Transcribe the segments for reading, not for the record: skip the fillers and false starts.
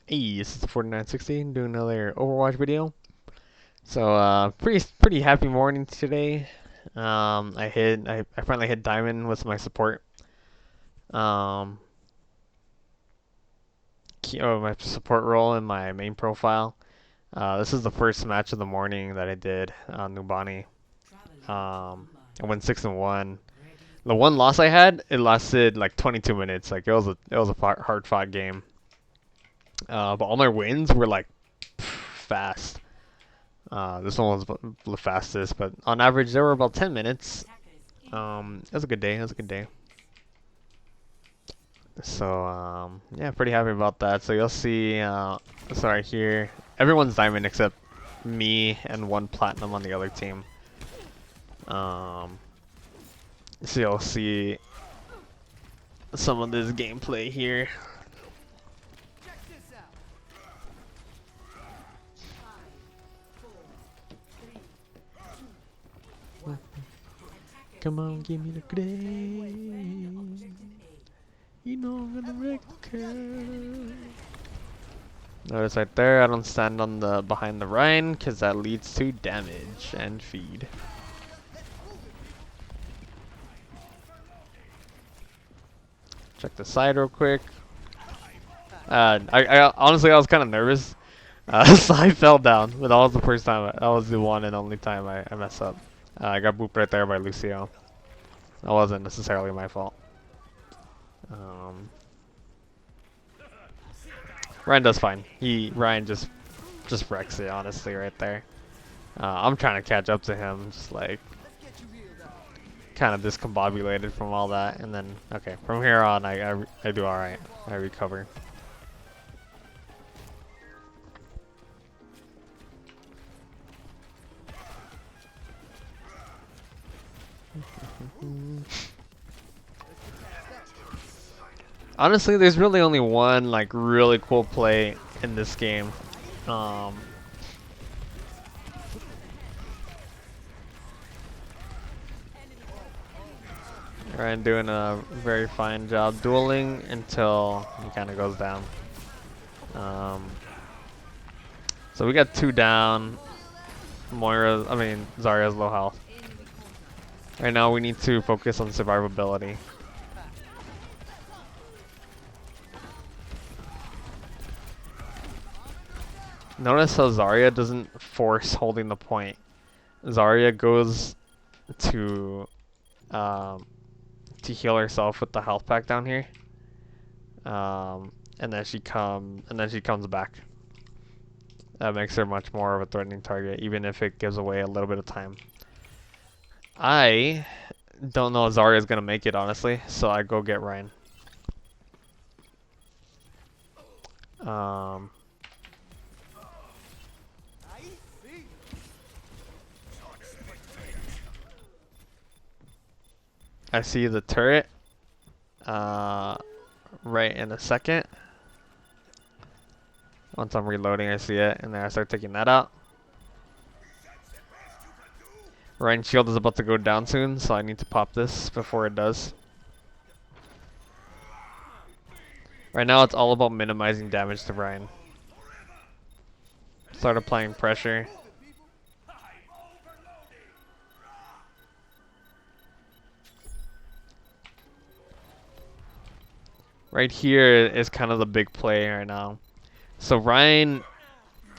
Hey, this is the 4960 doing another Overwatch video. So pretty happy morning today. I finally hit diamond with my support. Um my support role in my main profile. This is the first match of the morning that I did on Nubani. I went 6-1. The one loss I had, it lasted like 22 minutes. Like it was a hard fought game. But all my wins were like fast. This one was the fastest, but on average they were about 10 minutes. It was a good day. It was a good day. So yeah, pretty happy about that. So you'll see. Sorry here, everyone's diamond except me and one platinum on the other team. So you'll see some of this gameplay here. Come on, give me the grenade. You know I'm gonna wreck the curve. Notice right there, I don't stand on the behind the Rhine because that leads to damage and feed. Check the side real quick. I honestly I was kind of nervous, so I fell down. But that was the first time. That was the one and only time I messed up. I got booped right there by Lucio. That wasn't necessarily my fault. Ryan does fine. Ryan just wrecks it, honestly, right there. I'm trying to catch up to him, just like kind of discombobulated from all that, and then okay, from here on I do all right. I recover. Honestly, there's really only one like really cool play in this game. Ryan doing a very fine job dueling until he kind of goes down. So we got 2 down. Zarya's low health. Right now we need to focus on survivability. Notice how Zarya doesn't force holding the point. Zarya goes to heal herself with the health pack down here, and then she comes back. That makes her much more of a threatening target, even if it gives away a little bit of time. I don't know if Zarya is gonna make it, honestly, so I go get Ryan. I see the turret right in a second. Once I'm reloading, I see it, and then I start taking that out. Ryan's shield is about to go down soon, so I need to pop this before it does. Right now, it's all about minimizing damage to Ryan. Start applying pressure. Right here is kind of the big play right now. So Ryan,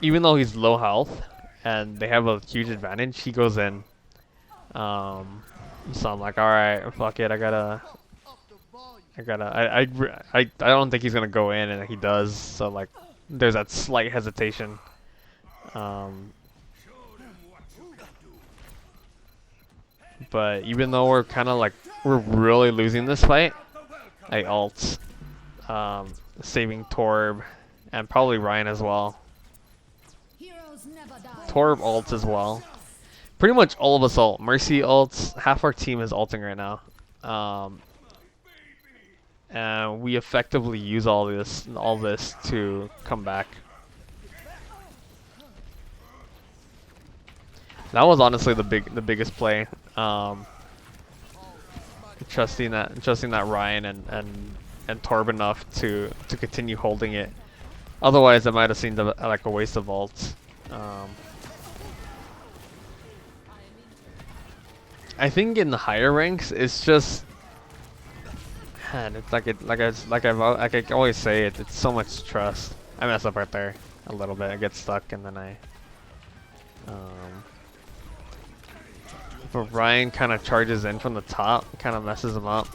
even though he's low health and they have a huge advantage, he goes in. So I'm like, all right, fuck it, I don't think he's gonna go in, and he does. So like, there's that slight hesitation. But even though we're really losing this fight, I ult, saving Torb, and probably Ryan as well. Torb ults as well. Pretty much all of us ult. Mercy ults. Half our team is ulting right now. And we effectively use all this to come back. That was honestly the biggest play. Trusting that Ryan and Torb enough to continue holding it. Otherwise, it might have seemed like a waste of ults. I think in the higher ranks, it's just, man, it's like I always say it. It's so much trust. I mess up right there a little bit. I get stuck, and then um, but Ryan kind of charges in from the top, kind of messes him up.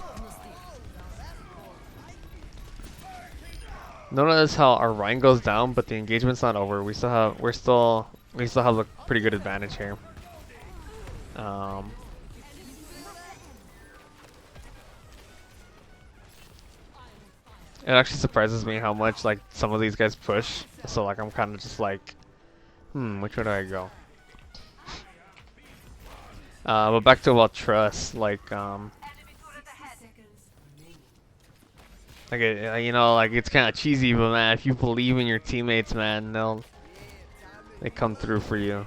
Notice how our Ryan goes down, but the engagement's not over. We still have a pretty good advantage here. It actually surprises me how much like some of these guys push. So like I'm kind of just like, which way do I go? But back to about trust, like you know, like it's kind of cheesy, but man, if you believe in your teammates, man, they come through for you.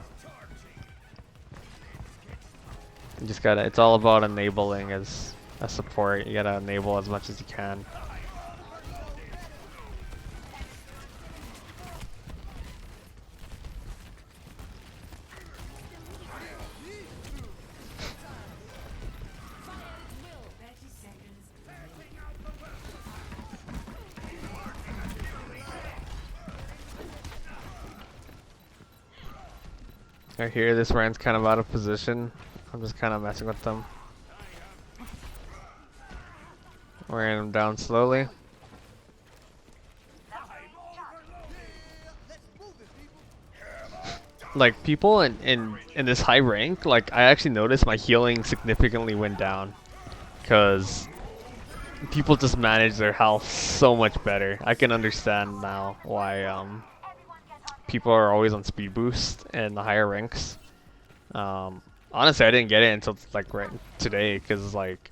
You just gotta. It's all about enabling as a support. You gotta enable as much as you can. I hear this Ryan's kind of out of position. I'm just kind of messing with them. Wearing him down slowly. Like people in this high rank, like I actually noticed my healing significantly went down, because people just manage their health so much better. I can understand now why people are always on speed boost in the higher ranks. Honestly, I didn't get it until like right today, because like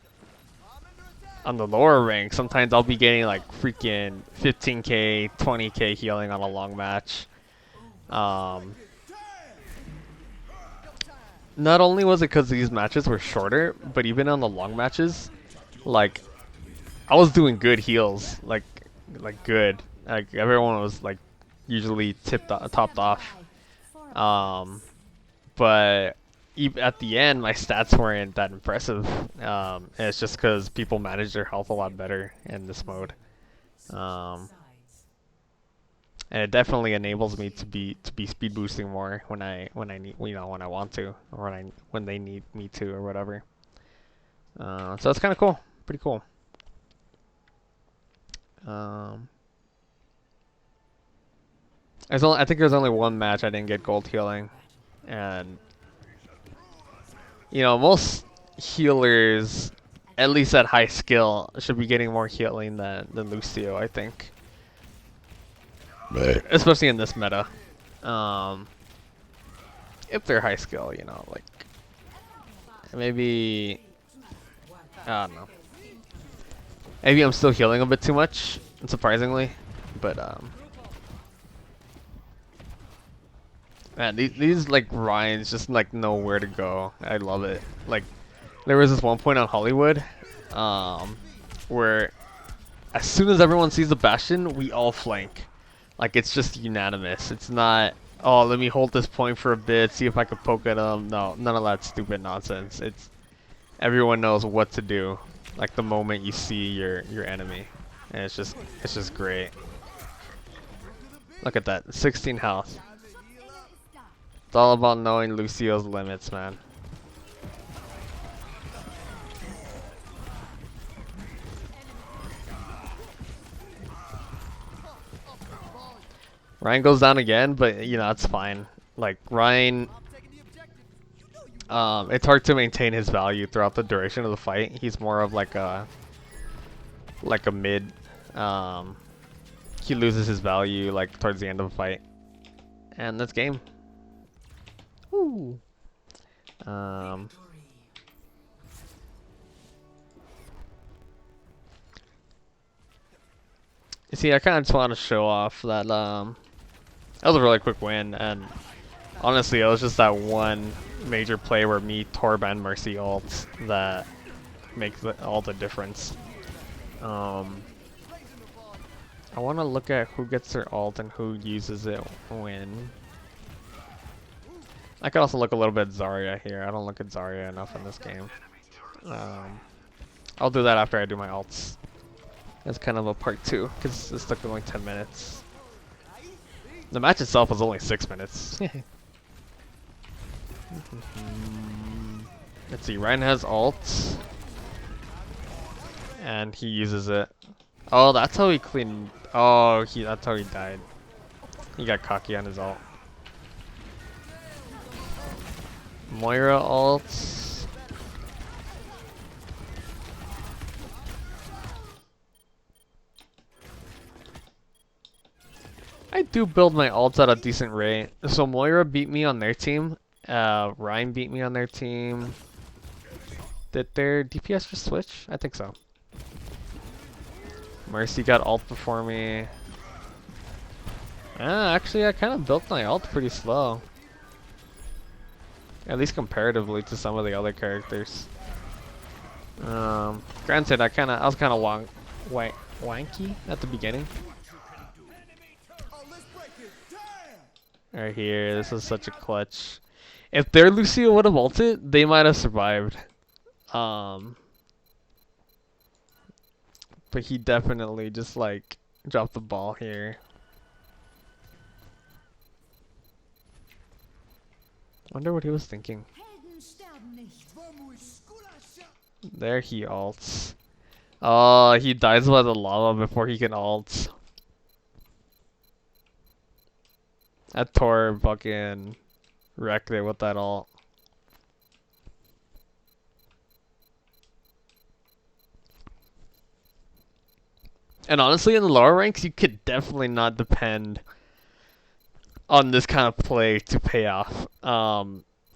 on the lower rank, sometimes I'll be getting like freaking 15k, 20k healing on a long match. Not only was it because these matches were shorter, but even on the long matches, like I was doing good heals, like good. Like everyone was like usually topped off. But at the end, my stats weren't that impressive. And it's just because people manage their health a lot better in this mode. And it definitely enables me to be speed boosting more when I need, when I want to, or when they need me to, or whatever. So that's kind of cool, pretty cool. I think there's only one match I didn't get gold healing, and you know, most healers, at least at high skill, should be getting more healing than Lucio, I think. Especially in this meta. If they're high skill, you know, like maybe I don't know. Maybe I'm still healing a bit too much, surprisingly, but man, these like Ryans just like know where to go. I love it. Like there was this one point on Hollywood, where as soon as everyone sees the Bastion, we all flank. Like it's just unanimous. It's not, oh, let me hold this point for a bit, see if I can poke at them. No, none of that stupid nonsense. It's everyone knows what to do. Like the moment you see your enemy, and it's just great. Look at that, 16 health. It's all about knowing Lucio's limits, man. Ryan goes down again, but you know, it's fine. Like Ryan, it's hard to maintain his value throughout the duration of the fight. He's more of like a mid. He loses his value like towards the end of the fight, and that's game. Woo. You see, I kind of just want to show off that that was a really quick win, and honestly, it was just that one major play where me, Torb, and Mercy ults that make all the difference. I want to look at who gets their ult and who uses it when. I could also look a little bit at Zarya here. I don't look at Zarya enough in this game. I'll do that after I do my ults. That's kind of a part 2, because this took only 10 minutes. The match itself was only 6 minutes. Let's see, Ryan has ult. And he uses it. Oh, that's how he cleaned. Oh, that's how he died. He got cocky on his ult. Moira ults. I do build my ults at a decent rate. So Moira beat me on their team. Ryan beat me on their team. Did their DPS just switch? I think so. Mercy got ult before me. Actually, I kind of built my ult pretty slow. At least comparatively to some of the other characters. Granted, I was kind of wanky at the beginning. Right here, this is such a clutch. If their Lucio would have ulted, they might have survived. But he definitely just like dropped the ball here. Wonder what he was thinking. There he ults. Oh, he dies by the lava before he can ult. That Tor fucking wrecked it with that ult. And honestly, in the lower ranks, you could definitely not depend on this kind of play to pay off.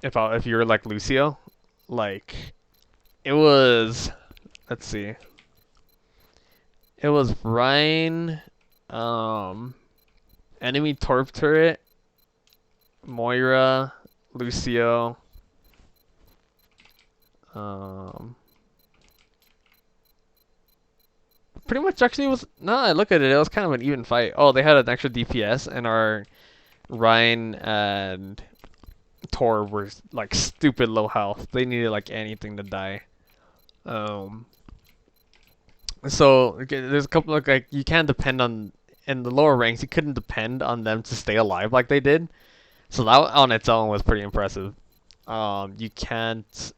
If you were like Lucio, like it was, let's see, it was Ryan, enemy Torp turret, Moira, Lucio, pretty much actually was, no, I look at it, it was kind of an even fight. Oh, they had an extra DPS and our Ryan and Tor were like stupid low health. They needed like anything to die. So there's a couple of like you can't depend on in the lower ranks. You couldn't depend on them to stay alive like they did. So that on its own was pretty impressive. You can't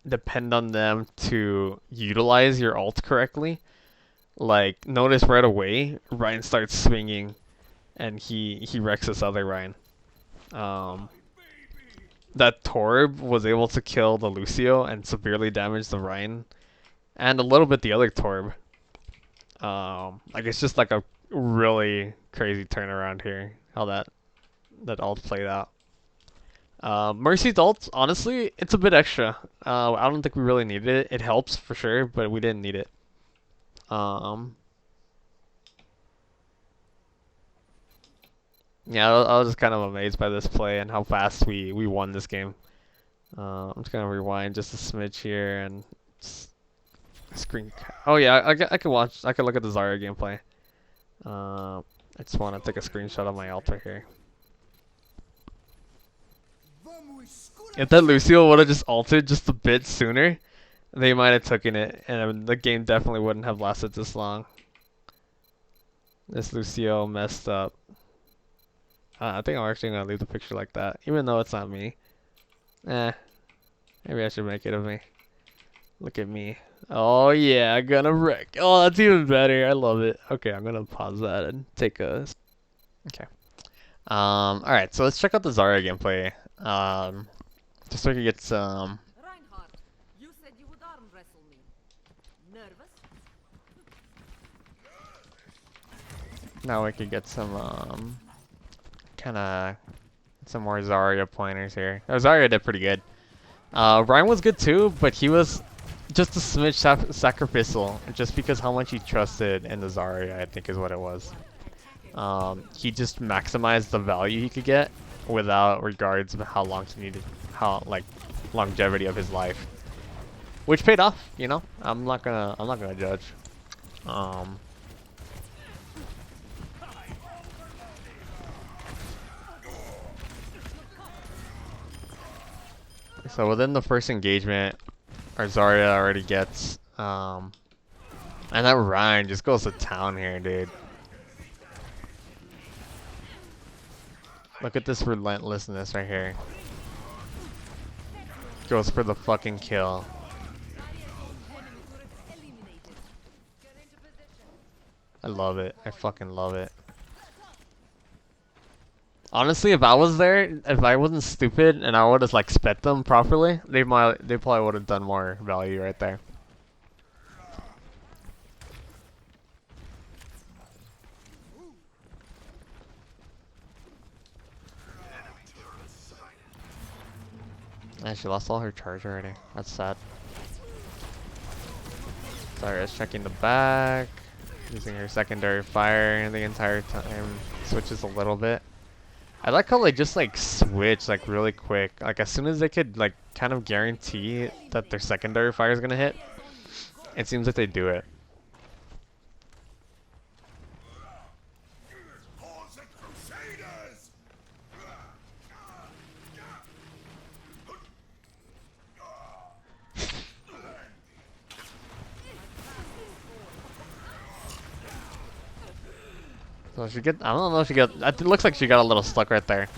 depend on them to utilize your ult correctly. Like notice right away, Ryan starts swinging, and he wrecks this other Ryan. That Torb was able to kill the Lucio and severely damage the Ryan, and a little bit the other Torb. Like it's just like a really crazy turnaround here. How that ult played out. Mercy's ult, honestly, it's a bit extra. I don't think we really needed it. It helps for sure, but we didn't need it. Yeah, I was just kind of amazed by this play and how fast we won this game. I'm just gonna rewind just a smidge here and screen. Oh yeah, I can watch. I can look at the Zarya gameplay. I just want to take a screenshot of my ult right here. If that Lucio would have just ulted just a bit sooner, they might have taken it, and the game definitely wouldn't have lasted this long. This Lucio messed up. I think I'm actually gonna leave the picture like that, even though it's not me. Maybe I should make it of me. Look at me. Oh yeah, I'm gonna wreck. Oh, that's even better. I love it. Okay, I'm gonna pause that and take a. Okay. Alright, so let's check out the Zarya gameplay. Just so we can get some. Reinhardt, you said you would arm wrestle me. Nervous? Now we can get some kinda some more Zarya pointers here. Oh, Zarya did pretty good. Ryan was good too, but he was just a smidge sacrificial, just because how much he trusted in the Zarya, I think is what it was. He just maximized the value he could get without regards of how long he needed, longevity of his life, which paid off. You know, I'm not gonna judge. So within the first engagement, our Zarya already gets, and that Ryan just goes to town here, dude. Look at this relentlessness right here. Goes for the fucking kill. I love it. I fucking love it. Honestly, if I was there, if I wasn't stupid and I would have like sped them properly, they probably would have done more value right there. And she lost all her charge already. That's sad. Sorry, I was checking the back. Using her secondary fire the entire time. Switches a little bit. I like how they just like switch like really quick. Like as soon as they could like kind of guarantee that their secondary fire is gonna hit, it seems like they do it. So she get, I don't know if she got, it looks like she got a little stuck right there.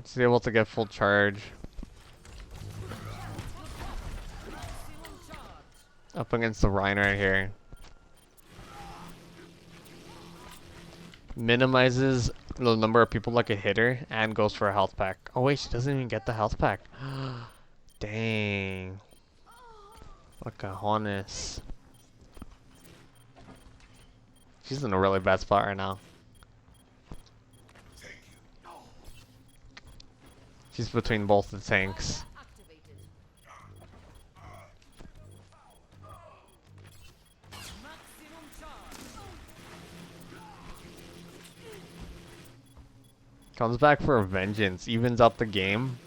She's able to get full charge. Up against the Rhine right here. Minimizes the number of people that could hit her and goes for a health pack. Oh wait, she doesn't even get the health pack. Dang. What cojones. She's in a really bad spot right now. She's between both the tanks. Comes back for a vengeance, evens out the game.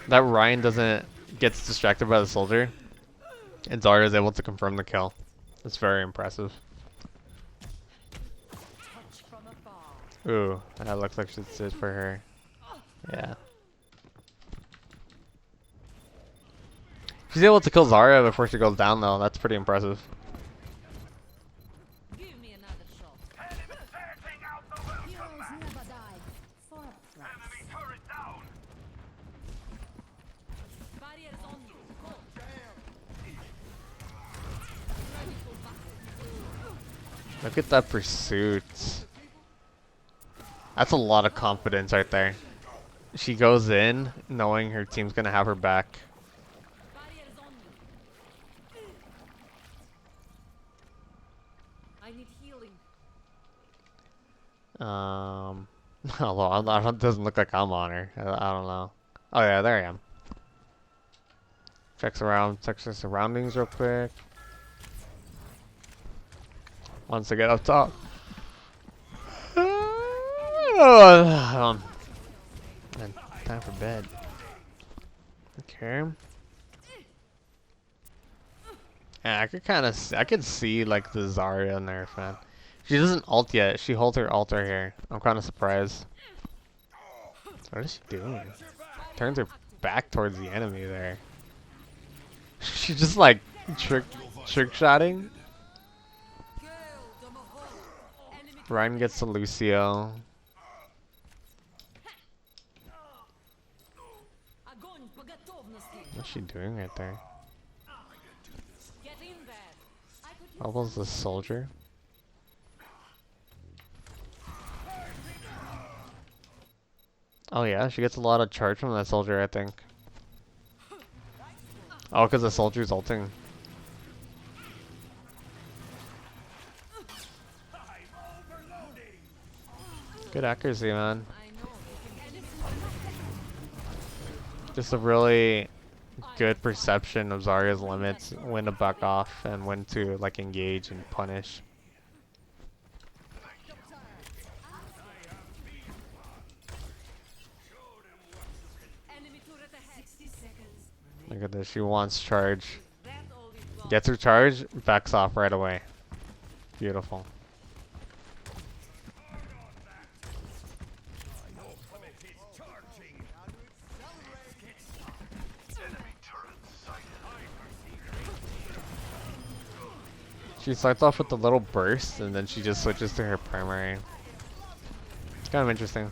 That Ryan gets distracted by the soldier, and Zarya is able to confirm the kill. It's very impressive. Ooh, that looks like it's it for her. Yeah. She's able to kill Zarya before she goes down though. That's pretty impressive. Look at that pursuit. That's a lot of confidence right there. She goes in knowing her team's gonna have her back. I need healing. Although it doesn't look like I'm on her. I don't know. Oh yeah, there I am. Checks her surroundings real quick. Once I get up top. And time for bed. Okay. Yeah, I could see like the Zarya in there, man. She doesn't ult yet. She holds her ult right here. I'm kind of surprised. What is she doing? Turns her back towards the enemy there. She's just like trick shotting. Ryan gets to Lucio. What's she doing right there? Bubbles the soldier. Oh yeah, she gets a lot of charge from that soldier, I think. Oh, because the soldier's ulting. Good accuracy, man. Just a really good perception of Zarya's limits, when to back off and when to like engage and punish. Look at this, she wants charge. Gets her charge, backs off right away. Beautiful. She starts off with a little burst and then she just switches to her primary. It's kind of interesting.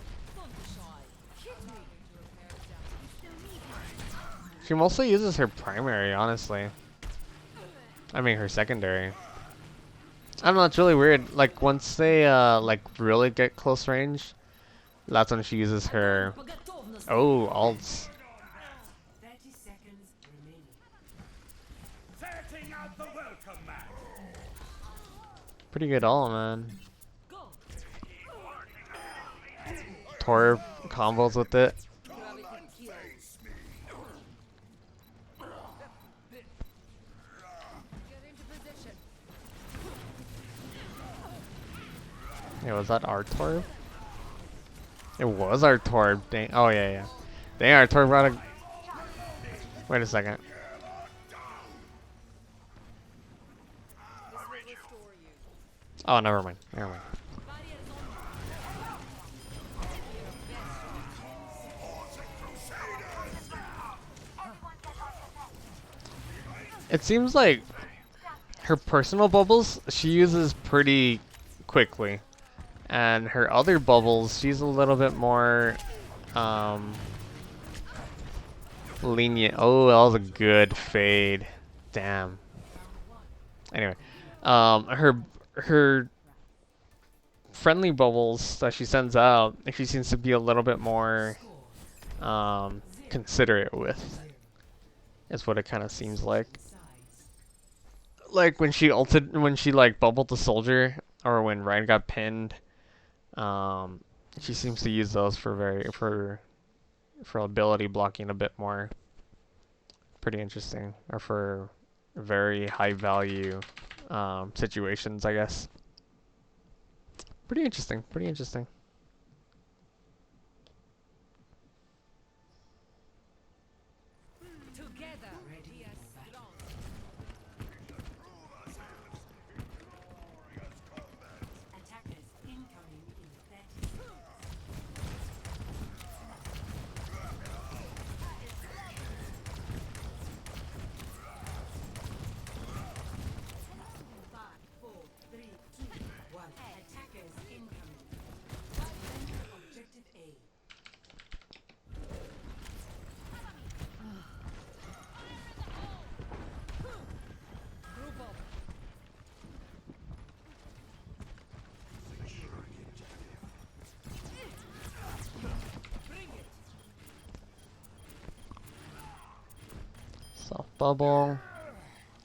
She mostly uses her primary, honestly. I mean her secondary. I don't know, it's really weird. Like once they like really get close range, that's when she uses her ults. 30 seconds remaining. Setting out the welcome mat. Pretty good all, man. Torb combos with it. Yeah, was that our Torb? It was our Torb. Dang. Oh yeah, yeah. Dang, our Torb brought a. Wait a second. Oh, never mind. Never mind. It seems like her personal bubbles she uses pretty quickly, and her other bubbles she's a little bit more lenient. Oh, that was a good fade. Damn. Anyway, her friendly bubbles that she sends out, she seems to be a little bit more considerate with. Is what it kind of seems like. Like when she ulted, when she like bubbled the soldier, or when Ryan got pinned, she seems to use those for ability blocking a bit more. Pretty interesting, or for very high value situations, I guess. Pretty interesting. Pretty interesting. Together, we are strong. Attackers incoming in 30 seconds. Five, four, three, two, one. Attackers incoming. Objective A. Group up. Bring it. Soft bubble.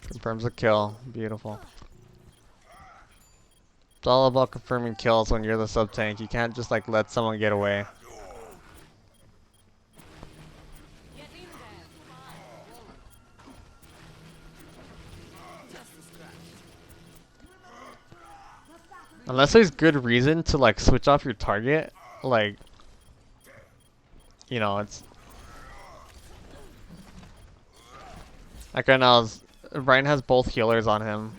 Confirms a kill. Beautiful. It's all about confirming kills when you're the sub tank. You can't just like let someone get away. Get in there. Just a scratch. Unless there's good reason to like switch off your target, like, you know, it's like right now Ryan has both healers on him,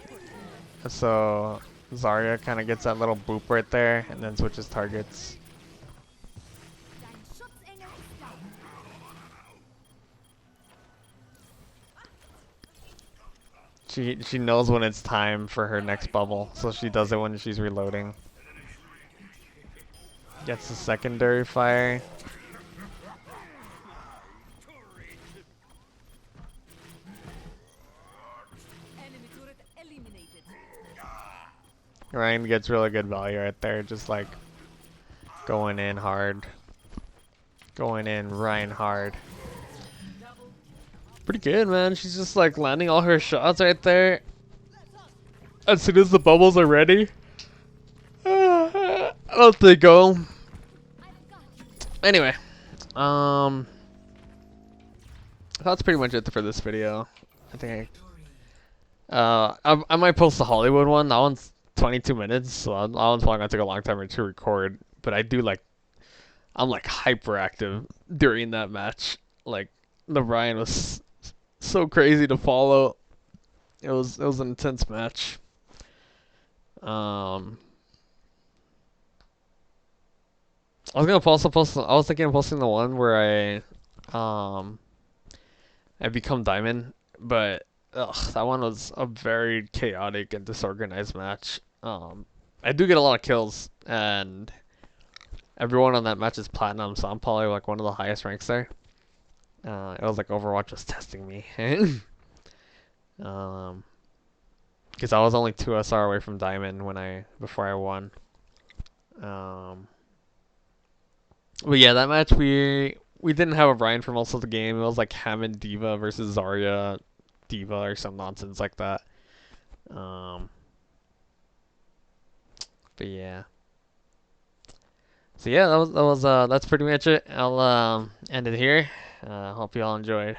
so Zarya kind of gets that little boop right there and then switches targets. She knows when it's time for her next bubble, so she does it when she's reloading. Gets the secondary fire. Enemy turret eliminated. Ryan gets really good value right there, just like going in hard. Going in Ryan hard. Pretty good, man. She's just like landing all her shots right there. As soon as the bubbles are ready, out they go. Anyway, that's pretty much it for this video. I think I might post the Hollywood one. That one's 22 minutes, so that one's probably gonna take a long time to record. But I'm like hyperactive during that match. Like the Ryan was so crazy to follow. It was an intense match. Um, I was thinking of posting the one where I become diamond, but that one was a very chaotic and disorganized match. I do get a lot of kills, and everyone on that match is platinum, so I'm probably like one of the highest ranks there. It was like Overwatch was testing me. um, because I was only 2 SR away from diamond before I won. Um, but yeah, that match we didn't have a Brian for most of the game. It was like Hammond Diva versus Zarya Diva or some nonsense like that. Um, but yeah. So yeah, that's pretty much it. I'll end it here. Hope you all enjoyed.